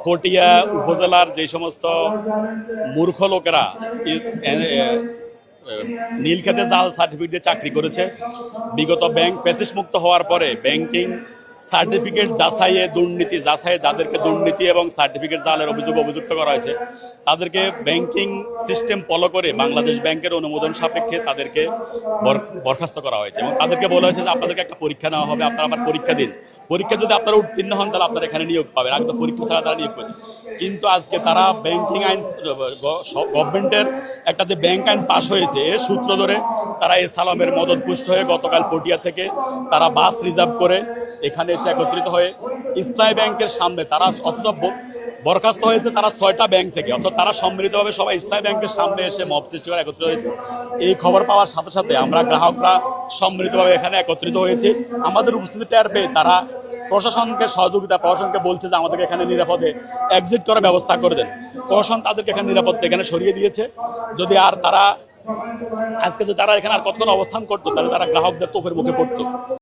পটিয়া উপজেলার যে সমস্ত মূর্খ লোকেরা নীলক্ষেতে জাল সার্টিফিকেট দিয়ে চাকরি করেছে, বিগত ব্যাংক প্যাসেজ মুক্ত হওয়ার পরে ব্যাংকিং সার্টিফিকেট যাচাইয়ে দুর্নীতি, যাচাইয়ে যাদেরকে দুর্নীতি এবং সার্টিফিকেট জালের অভিযুক্ত করা হয়েছে তাদেরকে ব্যাংকিং সিস্টেম ফলো করে বাংলাদেশ ব্যাংকের অনুমোদন সাপেক্ষে তাদেরকে বরখাস্ত করা হয়েছে এবং তাদেরকে বলা হয়েছে যে আপনাদেরকে একটা পরীক্ষা নেওয়া হবে, আপনারা আবার পরীক্ষা দিন, পরীক্ষা যদি আপনারা উত্তীর্ণ হন তাহলে আপনারা এখানে নিয়োগ পাবেন, আগে তো পরীক্ষা ছাড়া তারা নিয়োগ পাবেন। কিন্তু আজকে তারা ব্যাংকিং আইন, গভর্নমেন্টের একটা যে ব্যাংক আইন পাশ হয়েছে এর সূত্র ধরে তারা এই সালামের মদতপুষ্ট হয়ে গতকাল পটিয়া থেকে তারা বাস রিজার্ভ করে এখানে এসে একত্রিত হয়ে ইসলামী ব্যাংকের সামনে তারা অথচ বরখাস্ত হয়েছে তারা 6টা ব্যাংক থেকে, অর্থাৎ তারা সম্মিলিতভাবে সবাই ইসলামী ব্যাংকের সামনে এসে মব সৃষ্টি করে একত্রিত হয়েছে। এই খবর পাওয়ার সাথে সাথে আমরা গ্রাহকরা সম্মিলিতভাবে এখানে একত্রিত হয়েছে। আমাদের উপস্থিতি টের পেয়ে তারা প্রশাসনকে সহযোগিতা, প্রশাসনকে বলছে যে আমাদেরকে এখানে নিরাপদে এক্সিট করার ব্যবস্থা করে দেন। প্রশাসন তাদেরকে এখানে নিরাপদে এখানে সরিয়ে দিয়েছে। যদি আর তারা আজকে যদি তারা এখানে আর কতক্ষণ অবস্থান করতো তাহলে তারা গ্রাহকদের তোপের মুখে পড়তো।